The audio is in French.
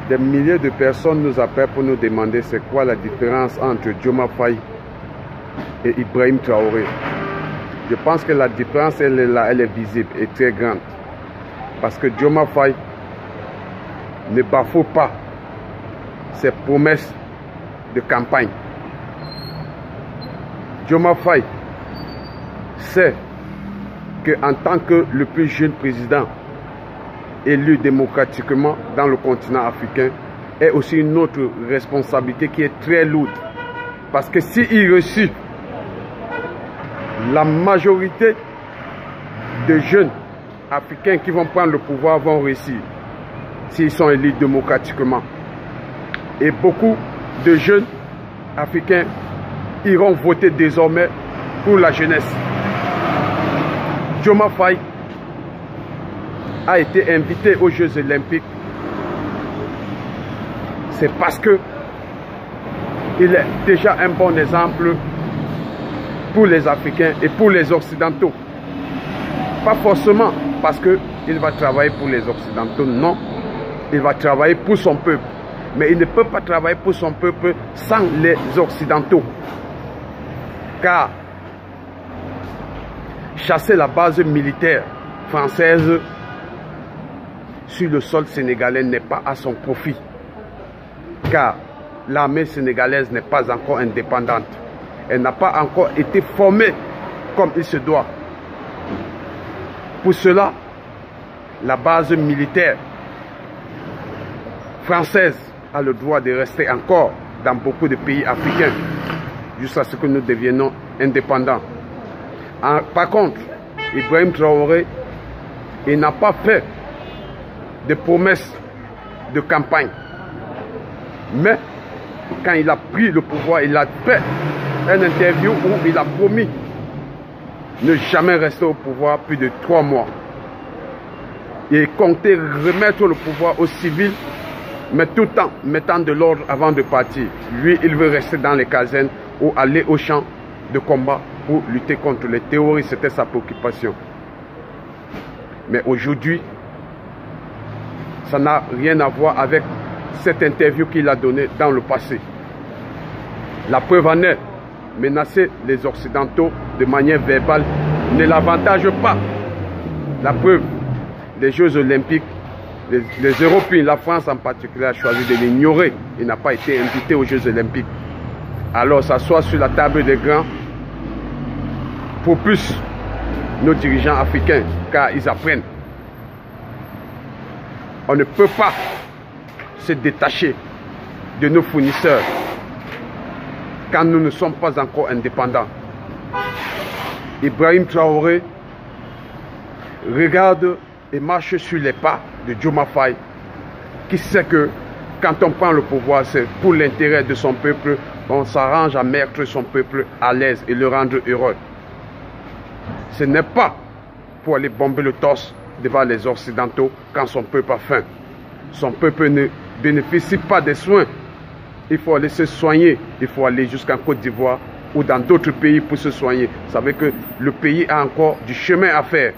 Des milliers de personnes nous appellent pour nous demander c'est quoi la différence entre Diomaye Faye et Ibrahim Traoré. Je pense que la différence, elle est là, elle est visible et très grande. Parce que Diomaye Faye ne bafoue pas ses promesses de campagne. Diomaye Faye sait qu'en tant que le plus jeune président élu démocratiquement dans le continent africain, est aussi une autre responsabilité qui est très lourde. Parce que s'il réussit, la majorité de jeunes africains qui vont prendre le pouvoir vont réussir s'ils sont élus démocratiquement. Et beaucoup de jeunes africains iront voter désormais pour la jeunesse. Diomaye Faye a été invité aux Jeux Olympiques. C'est parce que il est déjà un bon exemple pour les Africains et pour les Occidentaux. Pas forcément parce qu'il va travailler pour les Occidentaux, non. Il va travailler pour son peuple. Mais il ne peut pas travailler pour son peuple sans les Occidentaux. Car chasser la base militaire française sur le sol sénégalais n'est pas à son profit. Car l'armée sénégalaise n'est pas encore indépendante. Elle n'a pas encore été formée comme il se doit. Pour cela, la base militaire française a le droit de rester encore dans beaucoup de pays africains jusqu'à ce que nous deviennons indépendants. Par contre, Ibrahim Traoré, il n'a pas fait de promesses de campagne. Mais quand il a pris le pouvoir, il a fait une interview où il a promis ne jamais rester au pouvoir plus de 3 mois. Il comptait remettre le pouvoir aux civils, mais tout en mettant de l'ordre avant de partir. Lui, il veut rester dans les casernes ou aller au champ de combat pour lutter contre les terroristes. C'était sa préoccupation. Mais aujourd'hui, ça n'a rien à voir avec cette interview qu'il a donnée dans le passé. La preuve en est, menacer les Occidentaux de manière verbale ne l'avantage pas. La preuve, les Jeux Olympiques, les Européens, la France en particulier, a choisi de l'ignorer. Il n'a pas été invité aux Jeux Olympiques. Alors s'asseoir sur la table des grands pour plus nos dirigeants africains, car ils apprennent. On ne peut pas se détacher de nos fournisseurs quand nous ne sommes pas encore indépendants. Ibrahim Traoré regarde et marche sur les pas de Diomaye Faye, qui sait que quand on prend le pouvoir, c'est pour l'intérêt de son peuple. On s'arrange à mettre son peuple à l'aise et le rendre heureux. Ce n'est pas pour aller bomber le torse devant les Occidentaux quand son peuple a faim. Son peuple ne bénéficie pas des soins. Il faut aller se soigner. Il faut aller jusqu'en Côte d'Ivoire ou dans d'autres pays pour se soigner. Vous savez que le pays a encore du chemin à faire.